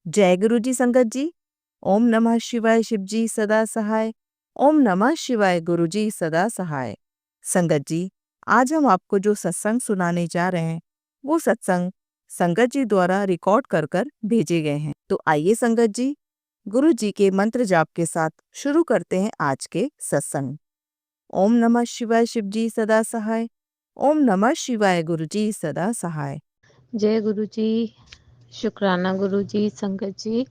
जय गुरु जी संगत जी। ओम नमः शिवाय शिव जी सदा सहाय। ओम नमः शिवाय गुरु जी सदा सहाय। संगत जी, आज हम आपको जो सत्संग सुनाने जा रहे हैं वो सत्संग संगत जी द्वारा रिकॉर्ड कर कर भेजे गए हैं। तो आइए संगत जी, गुरु जी के मंत्र जाप के साथ शुरू करते हैं आज के सत्संग। ओम नमः शिवाय शिव जी सदा सहाय। ओम नमः शिवाय गुरु जी सदा सहाय। जय गुरु जी, शुक्राना गुरु जी, संगत जी।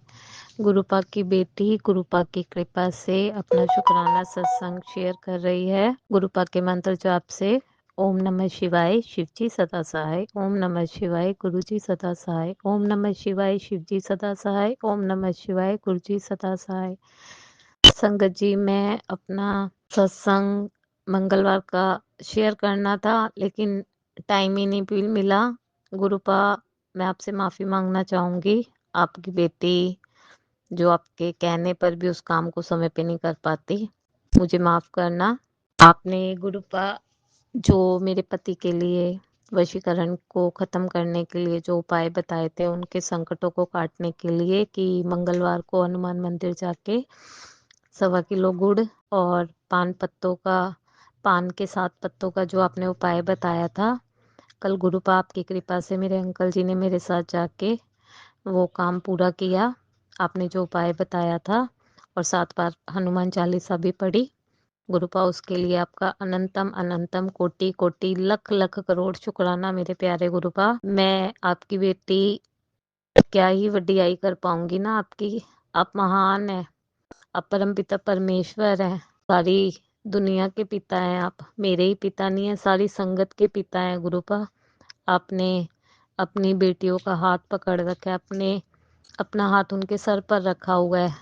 गुरु पाक की बेटी गुरु पाक की कृपा से अपना शुक्राना सत्संग शेयर कर रही है। गुरु पाक के मंत्र जाप से ओम नमः शिवाय शिव जी सदा सहाय। ओम नमः शिवाय गुरु जी सदा सहाय। ओम नमः शिवाय शिव जी सदा सहाय। ओम नमः शिवाय गुरु जी सदा सहाय। संगत जी, मैं अपना सत्संग मंगलवार का शेयर करना था, लेकिन टाइम ही नहीं मिला। गुरुपा, मैं आपसे माफ़ी मांगना चाहूँगी। आपकी बेटी जो आपके कहने पर भी उस काम को समय पे नहीं कर पाती, मुझे माफ़ करना। आपने गुरुपा जो मेरे पति के लिए वशीकरण को ख़त्म करने के लिए जो उपाय बताए थे, उनके संकटों को काटने के लिए, कि मंगलवार को हनुमान मंदिर जाके 1.25 किलो गुड़ और पान के 7 पत्तों का जो आपने उपाय बताया था, कल गुरुपा आपकी कृपा से मेरे अंकल जी ने मेरे साथ जाके वो काम पूरा किया। आपने जो उपाय बताया था और 7 बार हनुमान चालीसा भी पढ़ी। गुरुपा, उसके लिए आपका अनंतम अनंतम कोटि कोटि लख लख करोड़ शुक्राना मेरे प्यारे गुरुपा। मैं आपकी बेटी क्या ही वड्डियाई कर पाऊंगी ना आपकी। आप महान है, आप परम पिता परमेश्वर है, सारी दुनिया के पिता हैं आप। मेरे ही पिता नहीं है, सारी संगत के पिता हैं गुरुपा। आपने अपनी बेटियों का हाथ पकड़ रखा है, अपना हाथ उनके सर पर रखा हुआ है।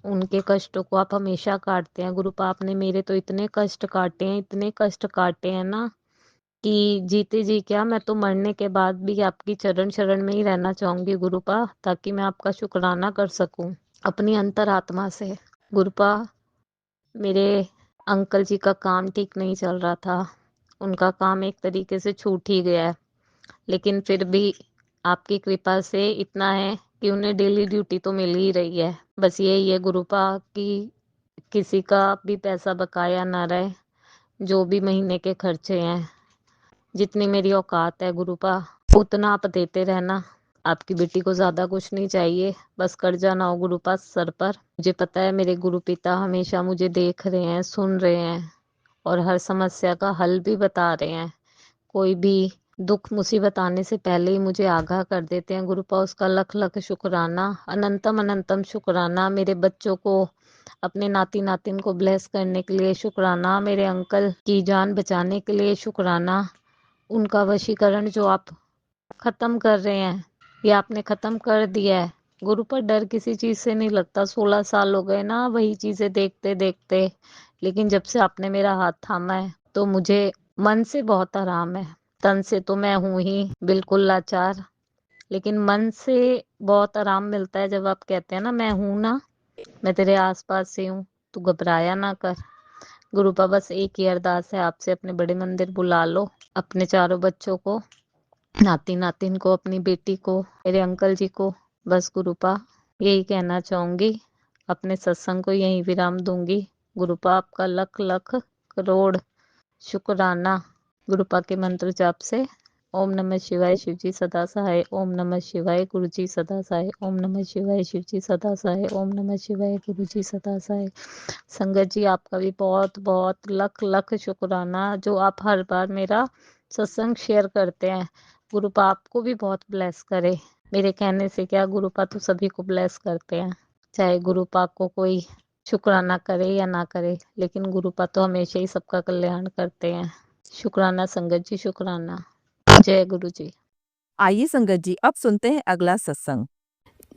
उनके कष्टों को आप हमेशा काटते हैं गुरुपा। आपने मेरे तो इतने कष्ट काटे हैं ना, कि जीते जी क्या, मैं तो मरने के बाद भी आपकी चरण शरण में ही रहना चाहूंगी गुरुपा, ताकि मैं आपका शुक्राना कर सकूं अपनी अंतरात्मा से। गुरुपा, मेरे अंकल जी का काम ठीक नहीं चल रहा था। उनका काम एक तरीके से छूट ही गया है, लेकिन फिर भी आपकी कृपा से इतना है कि उन्हें डेली ड्यूटी तो मिल ही रही है। बस यही है गुरुपा कि किसी का भी पैसा बकाया ना रहे। जो भी महीने के खर्चे हैं, जितनी मेरी औकात है गुरुपा, उतना आप देते रहना। आपकी बेटी को ज्यादा कुछ नहीं चाहिए, बस कर्जा ना हो गुरुपा सर पर। मुझे पता है मेरे गुरु पिता हमेशा मुझे देख रहे हैं, सुन रहे हैं और हर समस्या का हल भी बता रहे हैं। कोई भी दुख मुसीबत आने से पहले ही मुझे आगाह कर देते हैं गुरुपा। उसका लख लख शुक्राना, अनंतम अनंतम शुक्राना। मेरे बच्चों को, अपने नाती नातिन को ब्लेस करने के लिए शुक्राना। मेरे अंकल की जान बचाने के लिए शुक्राना। उनका वशीकरण जो आप खत्म कर रहे हैं, ये आपने खत्म कर दिया है गुरु। पर डर किसी चीज से नहीं लगता। 16 साल हो गए ना वही चीजें देखते देखते, लेकिन जब से आपने मेरा हाथ थामा है तो मुझे मन से बहुत आराम है। तन से तो मैं हूं ही बिल्कुल लाचार, लेकिन मन से बहुत आराम मिलता है जब आप कहते हैं ना, मैं हूं ना, मैं तेरे आसपास से हूँ, तू घबराया ना कर। गुरुपा, बस एक ही अरदास है आपसे, अपने बड़े मंदिर बुला लो अपने चारों बच्चों को, नाती नातिन को, अपनी बेटी को, मेरे अंकल जी को। बस गुरुपा, यही कहना चाहूंगी। अपने सत्संग को यहीं विराम दूंगी। गुरुपा, आपका लख लख करोड़ शुक्राना। गुरुपा के मंत्र जाप से ओम नमः शिवाय शिव जी सदा सहाय। ओम नमः शिवाय गुरु जी सदा सहाय। ओम नमः शिवाय शिव जी सदा सहाय। ओम नमः शिवाय गुरु जी सदा सहाय। संगत जी, आपका भी बहुत बहुत लख लख शुक्राना, जो आप हर बार मेरा सत्संग शेयर करते हैं। गुरुपा आपको भी बहुत ब्लेस करे। मेरे कहने से क्या, गुरुपा तो सभी को ब्लेस करते हैं, चाहे गुरुपा को कोई शुक्राना करे या ना करे, लेकिन गुरुपा तो हमेशा ही सबका कल्याण करते हैं। शुक्राना संगत जी, शुक्राना। जय गुरु जी। आइए संगत जी, अब सुनते हैं अगला सत्संग।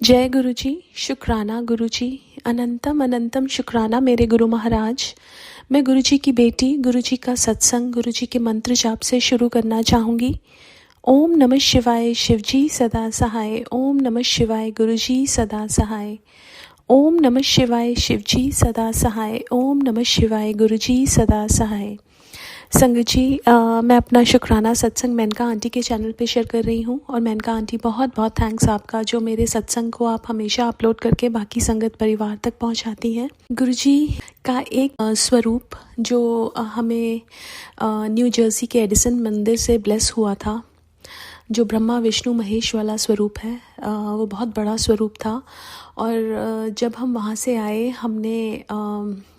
जय गुरु जी, शुक्राना गुरु जी, अनंतम अनंतम शुक्राना मेरे गुरु महाराज। मैं गुरु जी की बेटी, गुरु जी का सत्संग गुरु जी के मंत्र जाप से शुरू करना चाहूँगी। ओम नमः शिवाय शिव जी सदा सहाय। ओम नमः शिवाय गुरु जी सदा सहाय। ओम नमः शिवाय शिव जी सदा सहाय। ओम नमः शिवाय गुरु जी सदा सहाय। संगत जी, मैं अपना शुक्राना सत्संग मेनका आंटी के चैनल पे शेयर कर रही हूँ। और मेनका आंटी, बहुत बहुत थैंक्स आपका, जो मेरे सत्संग को आप हमेशा अपलोड करके बाकी संगत परिवार तक पहुँचाती हैं। गुरुजी का एक स्वरूप जो हमें न्यू जर्सी के एडिसन मंदिर से ब्लेस हुआ था, जो ब्रह्मा विष्णु महेश वाला स्वरूप है, वो बहुत बड़ा स्वरूप था। और जब हम वहाँ से आए, हमने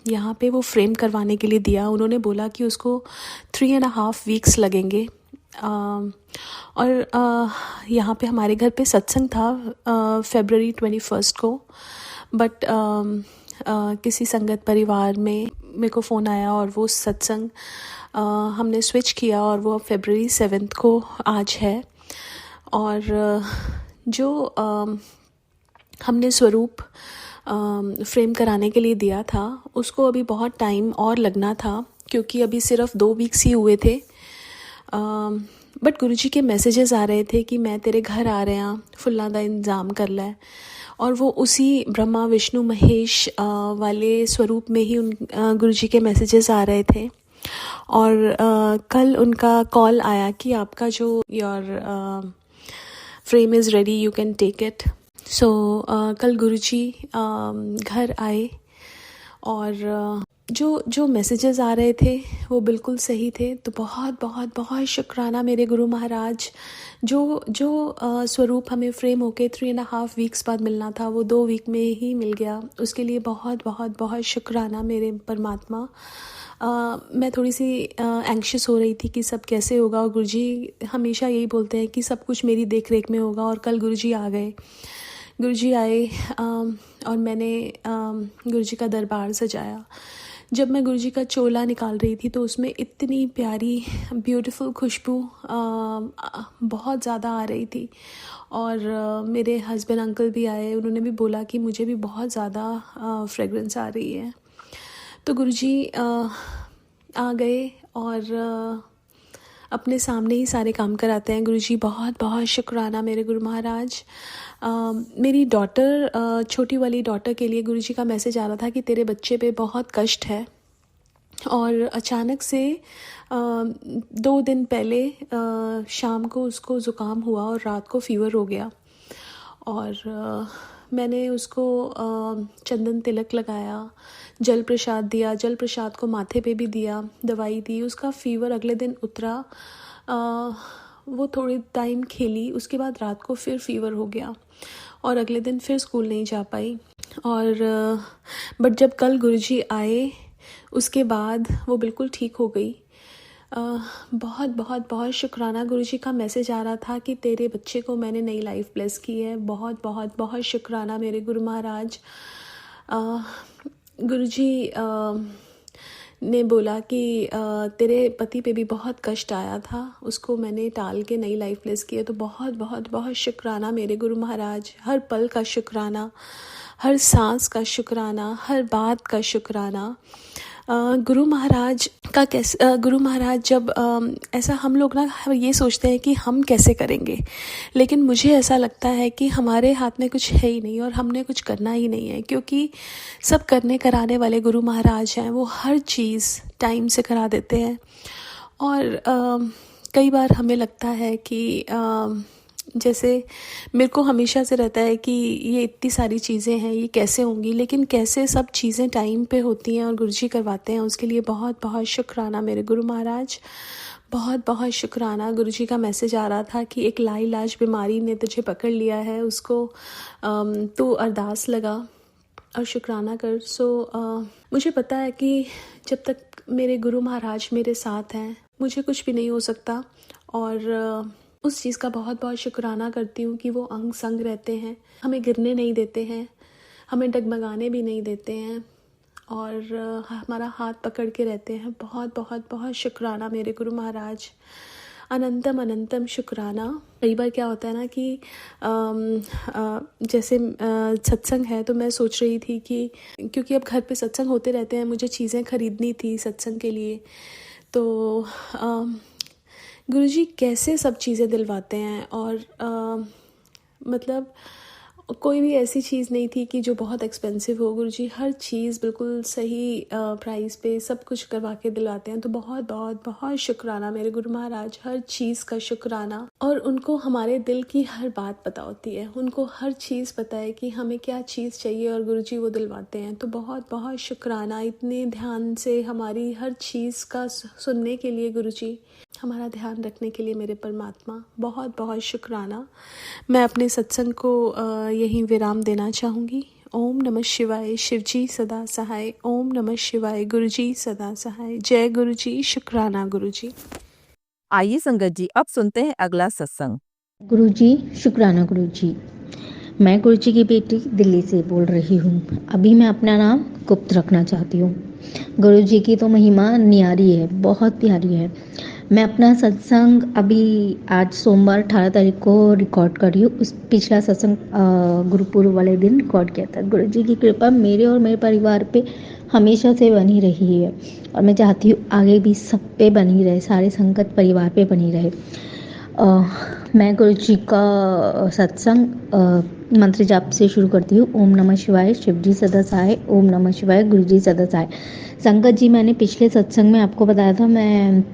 यहाँ पे वो फ्रेम करवाने के लिए दिया। उन्होंने बोला कि उसको 3.5 वीक्स लगेंगे। और यहाँ पे हमारे घर पे सत्संग था February 21 को, बट किसी संगत परिवार में मेरे को फ़ोन आया और वो सत्संग हमने स्विच किया और वो February 7 को आज है। और जो हमने स्वरूप फ्रेम कराने के लिए दिया था, उसको अभी बहुत टाइम और लगना था, क्योंकि अभी सिर्फ 2 वीक्स ही हुए थे। बट गुरुजी के मैसेजेस आ रहे थे कि मैं तेरे घर आ रहा, फुल्लां दा इंतज़ाम कर लै। और वो उसी ब्रह्मा विष्णु महेश वाले स्वरूप में ही गुरुजी के मैसेजेस आ रहे थे। और कल उनका कॉल आया कि आपका जो your frame is ready, you can take it. So कल गुरुजी घर आए और जो मैसेजेस आ रहे थे वो बिल्कुल सही थे। तो बहुत बहुत बहुत शुक्राना मेरे गुरु महाराज। जो स्वरूप हमें फ्रेम होके 3.5 वीक्स बाद मिलना था, वो 2 वीक में ही मिल गया। उसके लिए बहुत बहुत बहुत शुक्राना मेरे परमात्मा। मैं थोड़ी सी एंग्शियस हो रही थी कि सब कैसे होगा, और गुरुजी हमेशा यही बोलते हैं कि सब कुछ मेरी देख रेख में होगा। और कल गुरुजी आ गए। गुरुजी आए और मैंने गुरुजी का दरबार सजाया। जब मैं गुरुजी का चोला निकाल रही थी तो उसमें इतनी प्यारी ब्यूटीफुल खुशबू बहुत ज़्यादा आ रही थी। और मेरे हस्बैंड अंकल भी आए, उन्होंने भी बोला कि मुझे भी बहुत ज़्यादा फ्रेगरेंस आ रही है। तो गुरुजी आ गए और अपने सामने ही सारे काम कराते हैं। गुरुजी बहुत बहुत शुक्राना मेरे गुरु महाराज। मेरी डॉटर, छोटी वाली डॉटर के लिए गुरुजी का मैसेज आ रहा था कि तेरे बच्चे पे बहुत कष्ट है। और अचानक से 2 दिन पहले शाम को उसको ज़ुकाम हुआ और रात को फ़ीवर हो गया। और मैंने उसको चंदन तिलक लगाया, जल प्रसाद दिया, जल प्रसाद को माथे पे भी दिया, दवाई दी। उसका फ़ीवर अगले दिन उतरा। वो थोड़ी टाइम खेली, उसके बाद रात को फिर फ़ीवर हो गया और अगले दिन फिर स्कूल नहीं जा पाई। और बट जब कल गुरुजी आए, उसके बाद वो बिल्कुल ठीक हो गई। बहुत बहुत बहुत शुक्राना। गुरुजी का मैसेज आ रहा था कि तेरे बच्चे को मैंने नई लाइफ ब्लेस की है। बहुत बहुत बहुत शुक्राना मेरे गुरु महाराज। गुरुजी ने बोला कि तेरे पति पे भी बहुत कष्ट आया था, उसको मैंने टाल के नई लाइफ ब्लेस की है। तो बहुत बहुत बहुत शुक्राना मेरे गुरु महाराज। हर पल का शुक्राना, हर सांस का शुक्राना, हर बात का शुक्राना। गुरु महाराज का गुरु महाराज जब ऐसा हम लोग ना ये सोचते हैं कि हम कैसे करेंगे, लेकिन मुझे ऐसा लगता है कि हमारे हाथ में कुछ है ही नहीं और हमने कुछ करना ही नहीं है, क्योंकि सब करने कराने वाले गुरु महाराज हैं। वो हर चीज़ टाइम से करा देते हैं। और कई बार हमें लगता है कि जैसे मेरे को हमेशा से रहता है कि ये इतनी सारी चीज़ें हैं, ये कैसे होंगी, लेकिन कैसे सब चीज़ें टाइम पे होती हैं और गुरुजी करवाते हैं। उसके लिए बहुत बहुत शुक्राना मेरे गुरु महाराज। बहुत बहुत शुक्राना। गुरुजी का मैसेज आ रहा था कि एक लाइलाज बीमारी ने तुझे पकड़ लिया है, उसको तू अरदास लगा और शुक्राना कर। मुझे पता है कि जब तक मेरे गुरु महाराज मेरे साथ हैं, मुझे कुछ भी नहीं हो सकता। और उस चीज़ का बहुत बहुत शुक्राना करती हूँ कि वो अंग संग रहते हैं, हमें गिरने नहीं देते हैं, हमें डगमगाने भी नहीं देते हैं, और हमारा हाथ पकड़ के रहते हैं। बहुत बहुत बहुत शुक्राना मेरे गुरु महाराज। अनंतम अनंतम शुक्राना। कई बार क्या होता है ना कि जैसे सत्संग है, तो मैं सोच रही थी कि क्योंकि अब घर पे सत्संग होते रहते हैं, मुझे चीज़ें ख़रीदनी थी सत्संग के लिए। तो गुरुजी कैसे सब चीज़ें दिलवाते हैं। और मतलब कोई भी ऐसी चीज़ नहीं थी कि जो बहुत एक्सपेंसिव हो। गुरुजी हर चीज़ बिल्कुल सही प्राइस पे सब कुछ करवा के दिलाते हैं। तो बहुत बहुत बहुत शुक्राना मेरे गुरु महाराज, हर चीज़ का शुक्राना। और उनको हमारे दिल की हर बात पता होती है, उनको हर चीज़ पता है कि हमें क्या चीज़ चाहिए और गुरुजी वो दिलवाते हैं। तो बहुत बहुत शुक्राना इतने ध्यान से हमारी हर चीज़ का सुनने के लिए गुरुजी, हमारा ध्यान रखने के लिए मेरे परमात्मा, बहुत बहुत शुक्राना। मैं अपने सत्संग को यहीं विराम देना चाहूँगी। ओम नमः शिवाय, शिवजी सदा सहाय। ओम नमः शिवाय, गुरुजी सदा सहाय। जय गुरुजी, शुक्राना गुरुजी। आइए संगत जी, अब सुनते हैं अगला सत्संग। गुरुजी, शुक्राना गुरुजी। मैं गुरुजी की बेटी दिल्ली से बोल रही हूँ। अभी मैं अपना नाम गुप्त रखना चाहती हूँ। गुरुजी की तो महिमा न्यारी है, बहुत प्यारी है। मैं अपना सत्संग अभी आज सोमवार 18 तारीख को रिकॉर्ड कर रही हूँ। उस पिछला सत्संग गुरुपुरब वाले दिन रिकॉर्ड किया था। गुरुजी की कृपा मेरे और मेरे परिवार पे हमेशा से बनी रही है और मैं चाहती हूँ आगे भी सब पे बनी रहे, सारे संगत परिवार पे बनी रहे। मैं गुरुजी का सत्संग मंत्र जाप से शुरू करती हूँ। ओम नमः शिवाय, शिवजी सदा सहाय। ओम नमः शिवाय, गुरुजी सदा सहाय। संगत जी, मैंने पिछले सत्संग में आपको बताया था मैं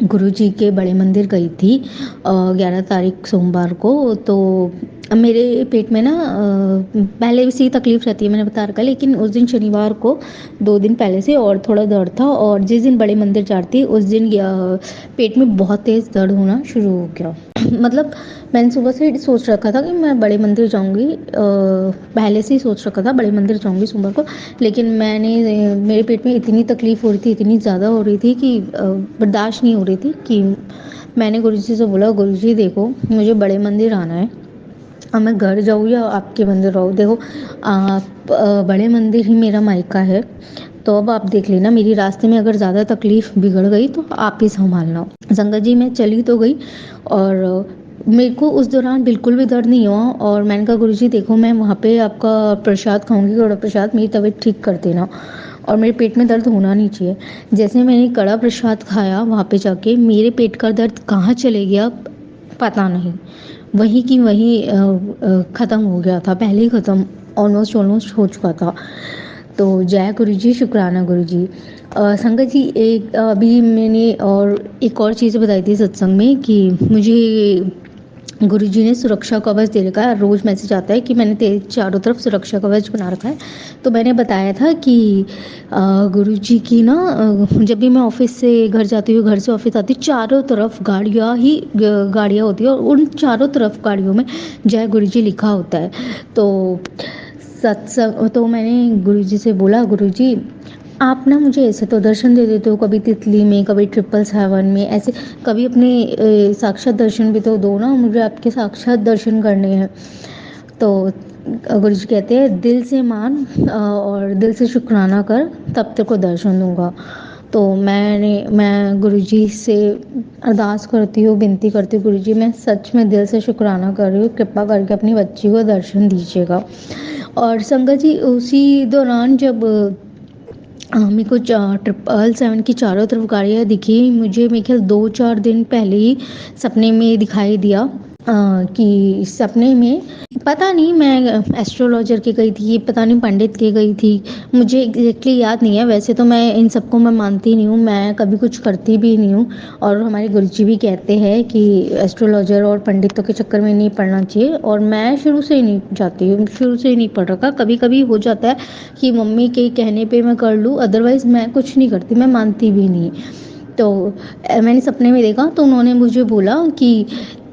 गुरुजी के बड़े मंदिर गई थी 11 तारीख सोमवार को। तो मेरे पेट में ना पहले से ही तकलीफ रहती है, मैंने बता रखा, लेकिन उस दिन शनिवार को 2 दिन पहले से और थोड़ा दर्द था और जिस दिन बड़े मंदिर जाती उस दिन पेट में बहुत तेज़ दर्द होना शुरू हो गया। मतलब मैंने सुबह से सोच रखा था कि मैं बड़े मंदिर जाऊंगी, पहले से ही सोच रखा था बड़े मंदिर जाऊंगी सोमवार को, लेकिन मेरे पेट में इतनी तकलीफ़ हो रही थी, इतनी ज़्यादा हो रही थी कि बर्दाश्त नहीं हो रही थी कि मैंने गुरुजी से बोला, गुरुजी देखो मुझे बड़े मंदिर आना है, अब मैं घर जाऊँ या आपके मंदिर रहूँ। देखो आप बड़े मंदिर ही मेरा मायका है, तो अब आप देख लेना, मेरी रास्ते में अगर ज़्यादा तकलीफ़ बिगड़ गई तो आप ही संभालना। संगत जी, मैं चली तो गई और मेरे को उस दौरान बिल्कुल भी दर्द नहीं हुआ और मैंने कहा गुरुजी देखो मैं वहाँ पे आपका प्रसाद खाऊंगी, कड़ा प्रसाद, मेरी तबीयत ठीक कर देना और मेरे पेट में दर्द होना नहीं चाहिए। जैसे मैंने कड़ा प्रसाद खाया वहाँ पे जाके मेरे पेट का दर्द कहाँ चले गया पता नहीं, वहीं की वहीं ख़त्म हो गया था, पहले ही ख़त्म ऑलमोस्ट हो चुका था। तो जय गुरुजी, शुक्राना गुरुजी। संगत जी, एक अभी मैंने और एक और चीज़ बताई थी सत्संग में कि मुझे गुरुजी ने सुरक्षा कवच दे रखा है। रोज़ मैसेज आता है कि मैंने तेरे चारों तरफ सुरक्षा कवच बना रखा है। तो मैंने बताया था कि गुरुजी की ना जब भी मैं ऑफिस से घर जाती हूँ, घर से ऑफिस आती हूँ, चारों तरफ गाड़ियाँ होती है और उन चारों तरफ गाड़ियों में जय गुरुजी लिखा होता है। तो मैंने गुरुजी से बोला, गुरुजी आप ना मुझे ऐसे तो दर्शन दे देते हो, कभी तितली में, कभी 777 में, ऐसे कभी अपने साक्षात दर्शन भी तो दो ना, मुझे आपके साक्षात दर्शन करने हैं। तो गुरुजी कहते हैं दिल से मान और दिल से शुक्राना कर, तब तेरे को दर्शन दूंगा। तो मैं गुरुजी से अरदास करती हूँ, विनती करती हूँ, गुरुजी मैं सच में दिल से शुक्राना कर रही हूँ, कृपा करके अपनी बच्ची को दर्शन दीजिएगा। और संगत जी, उसी दौरान जब मेरे को 777 की चारों तरफ गाड़ियाँ दिखी, मुझे मेरे ख्याल 2-4 दिन पहले ही सपने में दिखाई दिया कि सपने में पता नहीं मैं एस्ट्रोलॉजर के गई थी, पता नहीं पंडित के गई थी, मुझे एग्जैक्टली याद नहीं है। वैसे तो मैं इन सबको मैं मानती नहीं हूँ, मैं कभी कुछ करती भी नहीं हूँ और हमारे गुरुजी भी कहते हैं कि एस्ट्रोलॉजर और पंडितों के चक्कर में नहीं पड़ना चाहिए और मैं शुरू से ही नहीं जाती हूँ, शुरू से ही नहीं पढ़ रखा। कभी कभी हो जाता है कि मम्मी के कहने पे मैं कर लूँ, अदरवाइज़ मैं कुछ नहीं करती, मैं मानती भी नहीं। तो मैंने सपने में देखा तो उन्होंने मुझे बोला कि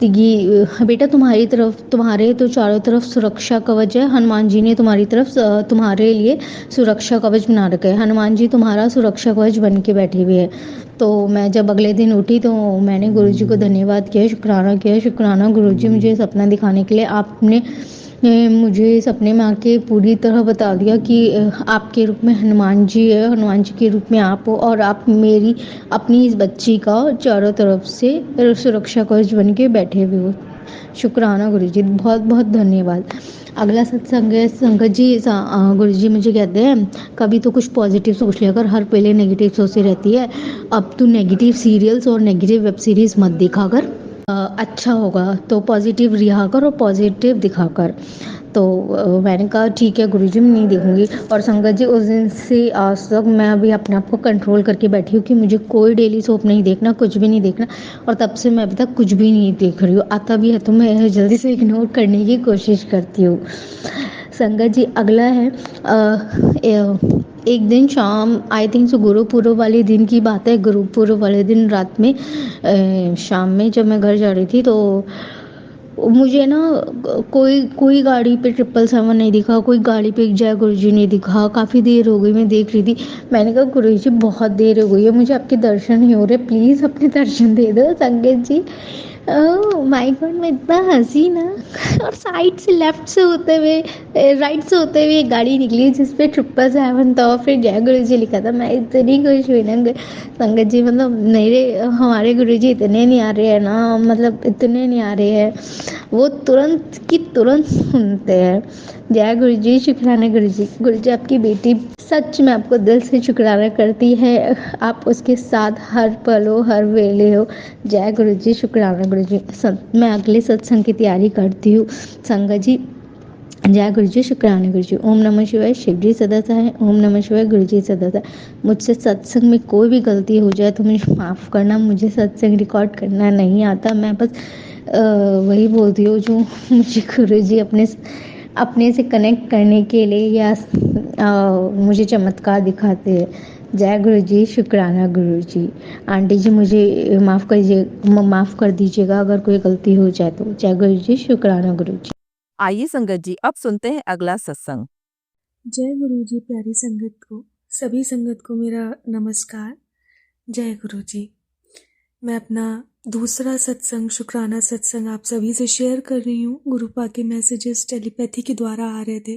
ये बेटा तुम्हारे तो चारों तरफ सुरक्षा कवच है, हनुमान जी ने तुम्हारी तरफ तुम्हारे लिए सुरक्षा कवच बना रखा है, हनुमान जी तुम्हारा सुरक्षा कवच बन के बैठे हुए हैं। तो मैं जब अगले दिन उठी तो मैंने गुरुजी को धन्यवाद किया, शुक्राना गुरुजी, मुझे सपना दिखाने के लिए आपने मुझे सपने में आके पूरी तरह बता दिया कि आपके रूप में हनुमान जी है, हनुमान जी के रूप में आप हो और आप मेरी अपनी इस बच्ची का चारों तरफ से सुरक्षा कवच बन के बैठे हुए हो। शुक्राना गुरुजी, बहुत बहुत धन्यवाद। अगला सत्संग है संगत जी, गुरुजी मुझे कहते हैं कभी तो कुछ पॉजिटिव सोच लिया कर, हर पहले नेगेटिव सोचती रहती है, अब तू नेगेटिव सीरियल्स और नेगेटिव वेब सीरीज मत देखा कर, अच्छा होगा, तो पॉजिटिव रिहा कर और पॉजिटिव दिखा कर। तो मैंने कहा ठीक है गुरुजी मैं नहीं देखूँगी। और संगत जी उस दिन से आज तक मैं अभी अपने आप को कंट्रोल करके बैठी हूँ कि मुझे कोई डेली सोप नहीं देखना, कुछ भी नहीं देखना। और तब से मैं अभी तक कुछ भी नहीं देख रही हूँ। आता भी है तो मैं जल्दी से इग्नोर करने की कोशिश करती हूँ। संगत जी अगला है एक दिन शाम आई थिंक सो गुरु पूर्व वाले दिन की बात है। गुरु पूर्व वाले दिन रात में शाम में जब मैं घर जा रही थी तो मुझे ना कोई कोई गाड़ी पे 777 नहीं दिखा, कोई गाड़ी पे जय गुरुजी नहीं दिखा। काफ़ी देर हो गई मैं देख रही थी। मैंने कहा गुरुजी बहुत देर हो गई है, मुझे आपके दर्शन नहीं हो रहे, प्लीज़ अपने दर्शन दे दो। संगत जी माय गॉड मैं इतना हंसी ना और साइड से लेफ्ट से होते हुए राइट से होते हुए एक गाड़ी निकली जिस पे 777 था और फिर जय गुरुजी लिखा था। मैं इतनी खुश हुई ना संगत जी, मतलब मेरे हमारे गुरुजी इतने नहीं आ रहे हैं ना, मतलब इतने नहीं आ रहे हैं, वो तुरंत की तुरंत सुनते हैं। जय गुरुजी, शुक्राना गुरुजी। गुरुजी आपकी बेटी सच में आपको दिल से शुक्राना करती है, आप उसके साथ हर पल हो, हर वेले हो। जय गुरुजी, शुक्राना गुरुजी। मैं अगले सत्संग की तैयारी करती हूँ संगत जी। जय गुरुजी, शुक्राना गुरुजी। ओम नमः शिवाय, शिवजी सदा सहाय। ओम नमः शिवाय, गुरुजी सदा सहाय। मुझसे सत्संग में कोई भी गलती हो जाए तो मुझे माफ़ करना, मुझे सत्संग रिकॉर्ड करना नहीं आता। मैं बस वही बोलती हूँ जो मुझे गुरुजी अपने से कनेक्ट करने के लिए या मुझे चमत्कार दिखाते हैं। जय गुरुजी, शुक्राना गुरुजी। आंटी जी मुझे माफ़ कर दीजिएगा अगर कोई गलती हो जाए तो। जय गुरुजी, शुक्राना गुरुजी। आइए संगत जी अब सुनते हैं अगला सत्संग। जय गुरु जी। प्यारी संगत को, सभी संगत को मेरा नमस्कार। जय गुरु जी। मैं अपना दूसरा सत्संग, शुक्राना सत्संग आप सभी से शेयर कर रही हूँ। गुरुपा के मैसेजेस टेलीपैथी के द्वारा आ रहे थे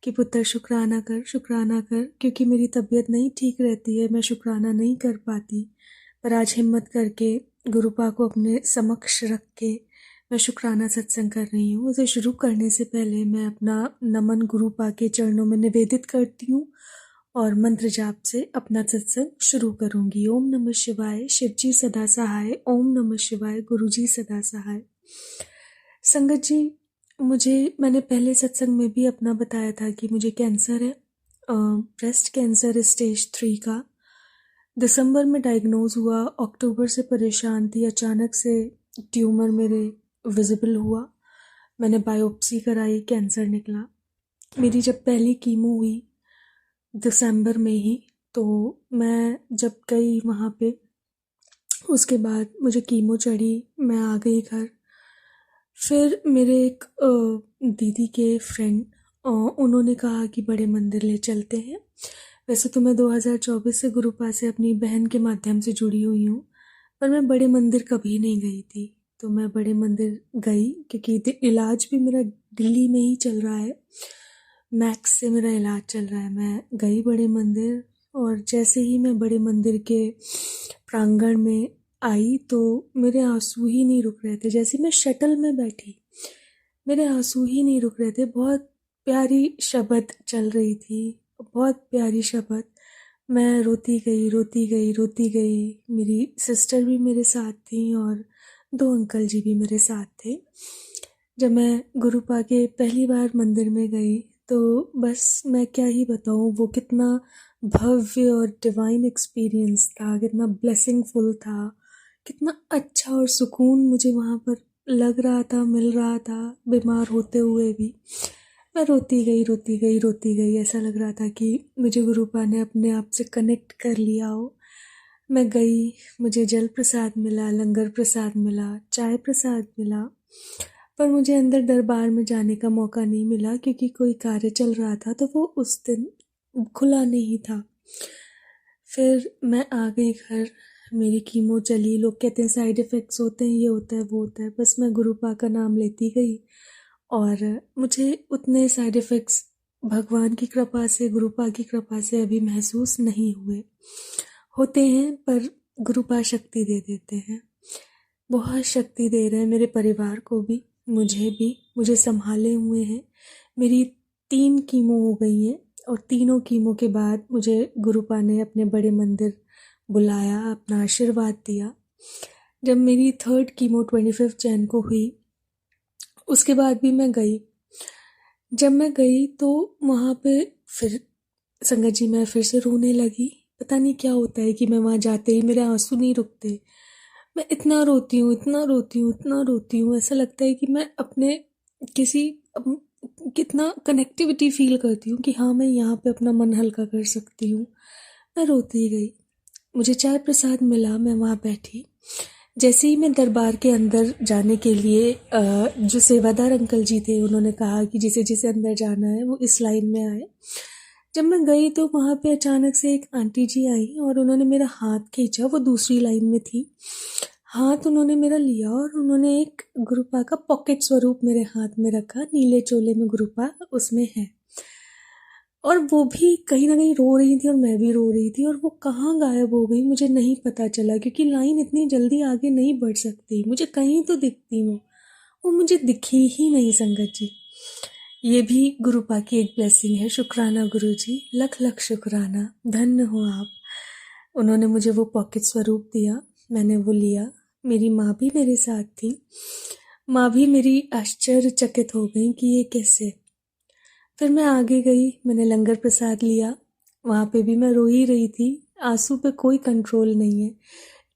कि पुत्र शुक्राना कर, शुक्राना कर, क्योंकि मेरी तबीयत नहीं ठीक रहती है, मैं शुक्राना नहीं कर पाती। पर आज हिम्मत करके गुरुपा को अपने समक्ष रख के मैं शुक्राना सत्संग कर रही हूँ। उसे शुरू करने से पहले मैं अपना नमन गुरुपा के चरणों में निवेदित करती हूँ और मंत्र जाप से अपना सत्संग शुरू करूंगी। ओम नमः शिवाय, शिवजी सदा सहाय। ओम नमः शिवाय, गुरुजी सदा सहाय। संगत जी मैंने पहले सत्संग में भी अपना बताया था कि मुझे कैंसर है, ब्रेस्ट कैंसर स्टेज 3 का। दिसंबर में डायग्नोज हुआ, अक्टूबर से परेशान थी, अचानक से ट्यूमर मेरे विजिबल हुआ। मैंने बायोप्सी कराई, कैंसर निकला। मेरी जब पहली कीमो हुई दिसंबर में ही, तो मैं जब गई वहाँ पे, उसके बाद मुझे कीमो चढ़ी, मैं आ गई घर। फिर मेरे एक दीदी के फ्रेंड उन्होंने कहा कि बड़े मंदिर ले चलते हैं। वैसे तो मैं 2024 से गुरुपा से अपनी बहन के माध्यम से जुड़ी हुई हूँ, पर मैं बड़े मंदिर कभी नहीं गई थी। तो मैं बड़े मंदिर गई क्योंकि इलाज भी मेरा दिल्ली में ही चल रहा है, मैक्स से मेरा इलाज चल रहा है। मैं गई बड़े मंदिर और जैसे ही मैं बड़े मंदिर के प्रांगण में आई तो मेरे आंसू ही नहीं रुक रहे थे। जैसे मैं शटल में बैठी, मेरे आंसू ही नहीं रुक रहे थे। बहुत प्यारी शब्द चल रही थी, बहुत प्यारी शब्द। मैं रोती गई, रोती गई, रोती गई। मेरी सिस्टर भी मेरे साथ थी और 2 अंकल जी भी मेरे साथ थे। जब मैं गुरुपा के पहली बार मंदिर में गई तो बस मैं क्या ही बताऊँ, वो कितना भव्य और डिवाइन एक्सपीरियंस था, कितना ब्लेसिंगफुल था, कितना अच्छा और सुकून मुझे वहाँ पर लग रहा था, मिल रहा था, बीमार होते हुए भी। मैं रोती गई, रोती गई, रोती गई। ऐसा लग रहा था कि मुझे गुरुपा ने अपने आप से कनेक्ट कर लिया हो। मैं गई, मुझे जल प्रसाद मिला, लंगर प्रसाद मिला, चाय प्रसाद मिला, पर मुझे अंदर दरबार में जाने का मौका नहीं मिला क्योंकि कोई कार्य चल रहा था, तो वो उस दिन खुला नहीं था। फिर मैं आ गई घर, मेरी कीमो चली। लोग कहते हैं साइड इफ़ेक्ट्स होते हैं, ये होता है, वो होता है, बस मैं गुरुपा का नाम लेती गई और मुझे उतने साइड इफ़ेक्ट्स भगवान की कृपा से, गुरुपा की कृपा से अभी महसूस नहीं हुए। होते हैं पर गुरुपा शक्ति दे देते हैं, बहुत शक्ति दे रहे हैं मेरे परिवार को भी, मुझे भी, मुझे संभाले हुए हैं। मेरी 3 कीमो हो गई हैं और तीनों कीमो के बाद मुझे गुरुपा ने अपने बड़े मंदिर बुलाया, अपना आशीर्वाद दिया। जब मेरी 3rd कीमो 25 जैन को हुई, उसके बाद भी मैं गई। जब मैं गई तो वहाँ पे फिर संगत जी मैं फिर से रोने लगी। पता नहीं क्या होता है कि मैं वहाँ जाते ही मेरे आंसू नहीं रुकते। मैं इतना रोती हूँ, इतना रोती हूँ, इतना रोती हूँ, ऐसा लगता है कि मैं अपने किसी कितना कनेक्टिविटी फील करती हूँ कि हाँ मैं यहाँ पे अपना मन हल्का कर सकती हूँ। मैं रोती ही गई। मुझे चाय प्रसाद मिला, मैं वहाँ बैठी। जैसे ही मैं दरबार के अंदर जाने के लिए जो सेवादार अंकल जी थे उन्होंने कहा कि जिसे जिसे अंदर जाना है वो इस लाइन में आए। जब मैं गई तो वहाँ पे अचानक से एक आंटी जी आई और उन्होंने मेरा हाथ खींचा, वो दूसरी लाइन में थी। हाथ उन्होंने मेरा लिया और उन्होंने एक गुरुपा का पॉकेट स्वरूप मेरे हाथ में रखा। नीले चोले में गुरुपा उसमें है और वो भी कहीं ना कहीं रो रही थी और मैं भी रो रही थी। और वो कहाँ गायब हो गई मुझे नहीं पता चला, क्योंकि लाइन इतनी जल्दी आगे नहीं बढ़ सकती। मुझे कहीं तो दिखती हूँ, वो मुझे दिखी ही नहीं संगत जी। ये भी गुरुपा की एक ब्लेसिंग है। शुक्राना गुरु जी, लख लख शुक्राना, धन्य हो आप। उन्होंने मुझे वो पॉकेट स्वरूप दिया, मैंने वो लिया। मेरी माँ भी मेरे साथ थी। माँ भी मेरी आश्चर्यचकित हो गई कि ये कैसे। फिर मैं आगे गई, मैंने लंगर प्रसाद लिया। वहाँ पे भी मैं रो ही रही थी, आंसू पे कोई कंट्रोल नहीं है।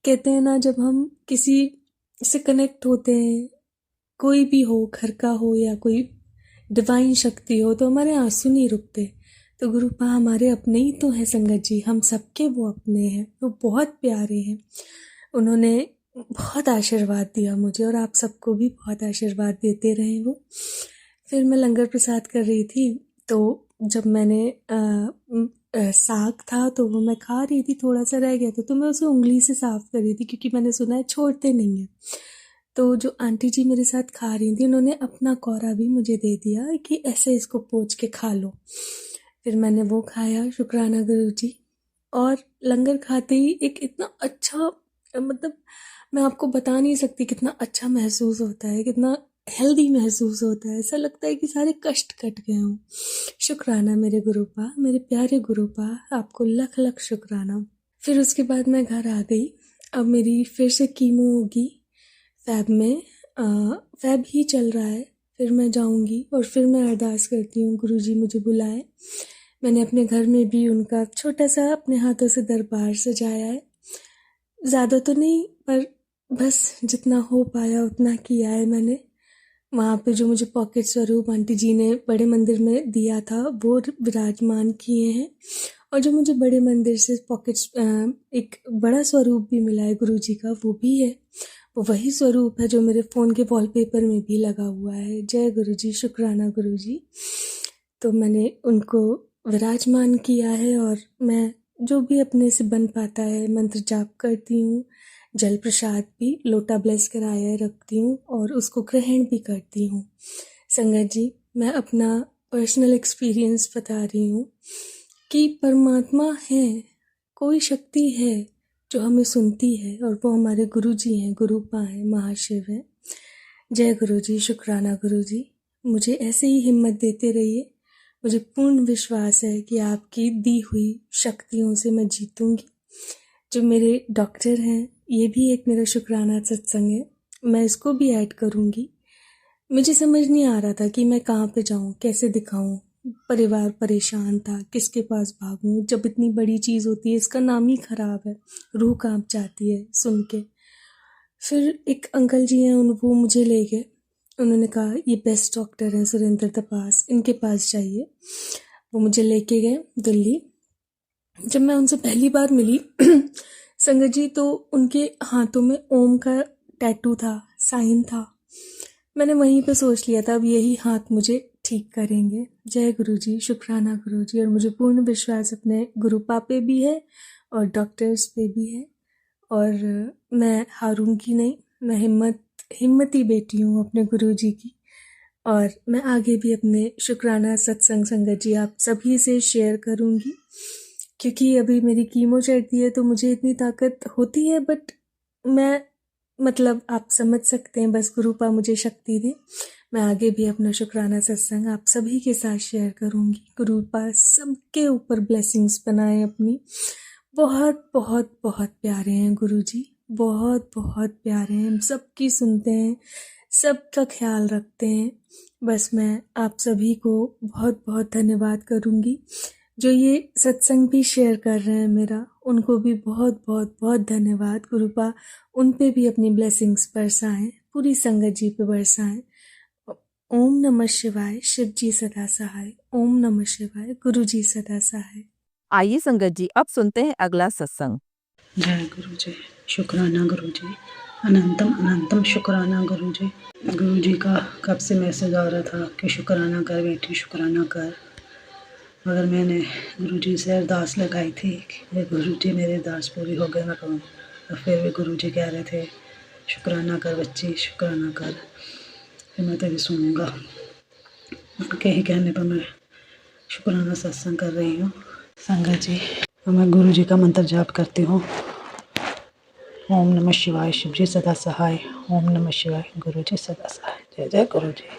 कहते हैं ना, जब हम किसी से कनेक्ट होते हैं, कोई भी हो, घर का हो या कोई डिवाइन शक्ति हो, तो हमारे आंसू नहीं रुकते। तो गुरुपा हमारे अपने ही तो हैं संगत जी, हम सबके वो अपने हैं, वो बहुत प्यारे हैं। उन्होंने बहुत आशीर्वाद दिया मुझे और आप सबको भी बहुत आशीर्वाद देते रहे वो। फिर मैं लंगर प्रसाद कर रही थी, तो जब मैंने साग था तो वो मैं खा रही थी, थोड़ा सा रह गया था तो मैं उसे उंगली से साफ कर रही थी, क्योंकि मैंने सुना है छोड़ते नहीं हैं। तो जो आंटी जी मेरे साथ खा रही थी उन्होंने अपना कौरा भी मुझे दे दिया कि ऐसे इसको पोंछ के खा लो। फिर मैंने वो खाया, शुक्राना गुरु जी। और लंगर खाते ही एक इतना अच्छा, मतलब मैं आपको बता नहीं सकती कितना अच्छा महसूस होता है, कितना हेल्दी महसूस होता है। ऐसा लगता है कि सारे कष्ट कट गए हों। शुक्राना मेरे गुरुपा, मेरे प्यारे गुरुपा, आपको लख लख शुक्राना। फिर उसके बाद मैं घर आ गई। अब मेरी फिर से कीमो होगी फैब में, फैब ही चल रहा है। फिर मैं जाऊंगी और फिर मैं अरदास करती हूँ गुरुजी मुझे बुलाए। मैंने अपने घर में भी उनका छोटा सा अपने हाथों से दरबार सजाया है। ज़्यादा तो नहीं, पर बस जितना हो पाया उतना किया है मैंने। वहाँ पे जो मुझे पॉकेट स्वरूप आंटी जी ने बड़े मंदिर में दिया था वो विराजमान किए हैं, और जो मुझे बड़े मंदिर से एक बड़ा स्वरूप भी मिला है गुरु जी का, वो भी है। वो वही स्वरूप है जो मेरे फ़ोन के वॉलपेपर में भी लगा हुआ है। जय गुरु जी, शुक्राना गुरु जी। तो मैंने उनको विराजमान किया है और मैं जो भी अपने से बन पाता है मंत्र जाप करती हूँ। जल प्रसाद भी लोटा ब्लेस कराया रखती हूँ और उसको ग्रहण भी करती हूँ। संगत जी, मैं अपना पर्सनल एक्सपीरियंस बता रही हूँ कि परमात्मा है, कोई शक्ति है जो हमें सुनती है, और वो हमारे गुरु जी हैं, गुरुपा हैं, महाशिव हैं। जय गुरु जी, शुक्राना गुरु जी। मुझे ऐसे ही हिम्मत देते रहिए। मुझे पूर्ण विश्वास है कि आपकी दी हुई शक्तियों से मैं जीतूंगी। जो मेरे डॉक्टर हैं, ये भी एक मेरा शुक्राना सत्संग है, मैं इसको भी ऐड करूँगी। मुझे समझ नहीं आ रहा था कि मैं कहाँ पे जाऊँ, कैसे दिखाऊँ। परिवार परेशान था, किसके पास भागूँ। जब इतनी बड़ी चीज़ होती है, इसका नाम ही ख़राब है, रूह कांप जाती है सुन के। फिर एक अंकल जी हैं, वो मुझे ले गए। उन्होंने कहा ये बेस्ट डॉक्टर हैं सुरेंद्र तपास, इनके पास जाइए। वो मुझे लेके गए दिल्ली। जब मैं उनसे पहली बार मिली संगत जी, तो उनके हाथों में ओम का टैटू था, साइन था। मैंने वहीं पे सोच लिया था अब यही हाथ मुझे ठीक करेंगे। जय गुरु जी, शुक्राना गुरु जी। और मुझे पूर्ण विश्वास अपने गुरुपा पे भी है और डॉक्टर्स पे भी है, और मैं हारूंगी नहीं। मैं हिम्मती बेटी हूँ अपने गुरु जी की, और मैं आगे भी अपने शुक्राना सत्संग संगत जी आप सभी से शेयर करूँगी। क्योंकि अभी मेरी कीमो चढ़ती है तो मुझे इतनी ताकत होती है, बट मैं, मतलब आप समझ सकते हैं, बस गुरुपा मुझे शक्ति दे। मैं आगे भी अपना शुक्राना सत्संग आप सभी के साथ शेयर करूँगी। गुरुपा सबके ऊपर ब्लेसिंग्स बनाए अपनी। बहुत बहुत बहुत प्यारे हैं गुरु जी, बहुत बहुत प्यारे हैं, सबकी सुनते हैं, सबका ख्याल रखते हैं। बस मैं आप सभी को बहुत बहुत धन्यवाद करूँगी। जो ये सत्संग भी शेयर कर रहे हैं मेरा, उनको भी बहुत बहुत बहुत धन्यवाद। गुरुपा उन पे भी अपनी ब्लेसिंग्स बरसाएं, पूरी संगत जी पे बरसाएं। ओम नमः शिवाय, शिव जी सदा सहाय। ओम नमः शिवाय, गुरु जी सदा सहाय। आइए संगत जी, अब सुनते हैं अगला सत्संग। जय गुरु जी। शुक्राना गुरु जी, अनंतम अनंतम शुक्राना गुरु जी। गुरु जी का कब से मैसेज आ रहा था कि शुक्राना कर बेटी, शुक्राना कर। मगर मैंने गुरु जी से अरदास लगाई थी कि गुरु जी मेरी अरदास पूरी हो गई ना कहूँ, और फिर भी गुरु जी कह रहे थे शुक्राना कर बच्ची, शुक्राना कर। फिर मैं तभी सुनूँगा। उनके ही कहने पर मैं शुक्राना सत्संग कर रही हूँ। संगत जी, मैं गुरु जी का मंत्र जाप करती हूँ। ओम नमः शिवाय, शिव जी सदा सहाय। ओम नमः शिवाय, गुरु जी सदा सहाय। जय जय गुरु जी।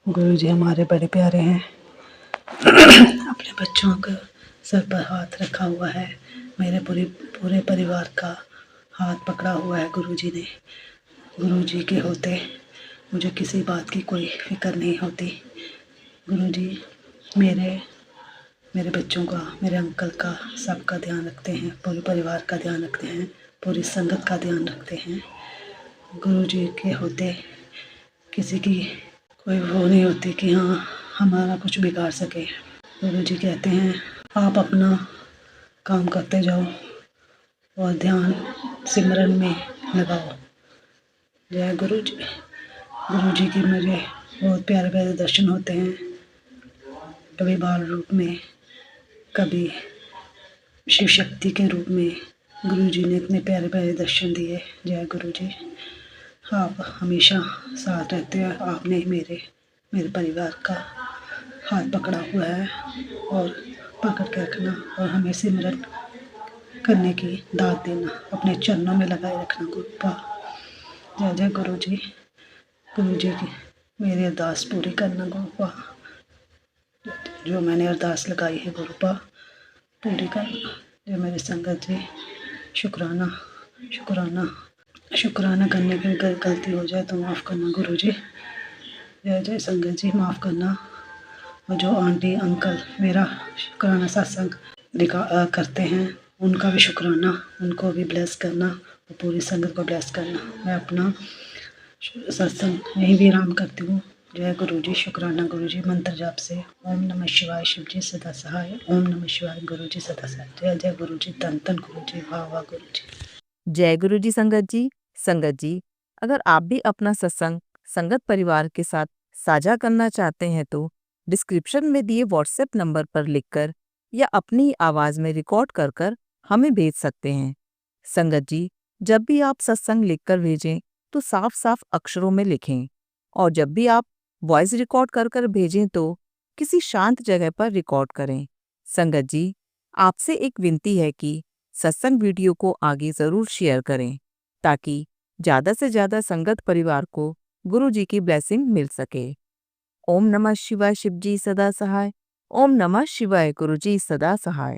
गुरु जी हमारे बड़े प्यारे हैं। अपने बच्चों का सर पर हाथ रखा हुआ है। मेरे पूरे परिवार का हाथ पकड़ा हुआ है गुरु जी ने। गुरु जी के होते मुझे किसी बात की कोई फिक्र नहीं होती। गुरु जी मेरे बच्चों का, मेरे अंकल का, सबका ध्यान रखते हैं, पूरे परिवार का ध्यान रखते हैं, पूरी संगत का ध्यान रखते हैं। गुरु जी के होते किसी की कोई वो नहीं होती कि हाँ हमारा कुछ बिगाड़ सके। गुरु जी कहते हैं आप अपना काम करते जाओ और ध्यान सिमरन में लगाओ। जय गुरु जी। गुरु जी की मुझे बहुत प्यारे प्यारे दर्शन होते हैं, कभी बाल रूप में, कभी शिव शक्ति के रूप में। गुरु जी ने इतने प्यारे प्यारे दर्शन दिए। जय गुरु जी। आप हमेशा साथ रहते हैं। आपने मेरे परिवार का हाथ पकड़ा हुआ है और पकड़ के रखना और हमें सिमरन करने की दाद देना, अपने चरणों में लगाए रखना गुरुपा। जय जय गुरु जी। गुरु जी की मेरी अरदास पूरी करना गुरुपा। जो मैंने अरदास लगाई है गुरुपा पूरी करना। जय मेरी संगत जी। शुक्राना शुक्राना शुक्राना करने की गलती हो जाए तो माफ़ करना गुरु जी। जय जय संगत जी, माफ़ करना। और जो आंटी अंकल मेरा शुक्राना सत्संग करते हैं, उनका भी शुक्राना, उनको भी ब्लेस करना और पूरी संगत को ब्लेस करना। मैं अपना सत्संग यहीं विराम करती हूँ। जय गुरु जी। शुक्राना गुरु जी। मंत्र जाप से ओम नमः शिवाय, शिव जी सदा सहाय। ओम नमः शिवाय, गुरु जी सदा सहाय। जय जय गुरु जी। धन धन गुरु जी। वाह वाह गुरु जी। जय गुरु जी संगत जी। संगत जी, अगर आप भी अपना सत्संग संगत परिवार के साथ साझा करना चाहते हैं तो डिस्क्रिप्शन में दिए व्हाट्सएप नंबर पर लिखकर या अपनी आवाज़ में रिकॉर्ड कर कर हमें भेज सकते हैं। संगत जी, जब भी आप सत्संग लिखकर भेजें तो साफ साफ अक्षरों में लिखें, और जब भी आप वॉइस रिकॉर्ड कर कर भेजें तो किसी शांत जगह पर रिकॉर्ड करें। संगत जी, आपसे एक विनती है कि सत्संग वीडियो को आगे ज़रूर शेयर करें ताकि ज़्यादा से ज़्यादा संगत परिवार को गुरु जी की ब्लेसिंग मिल सके। ओम नमः शिवाय, शिव जी सदा सहाय। ओम नमः शिवाय, गुरु जी सदा सहाय।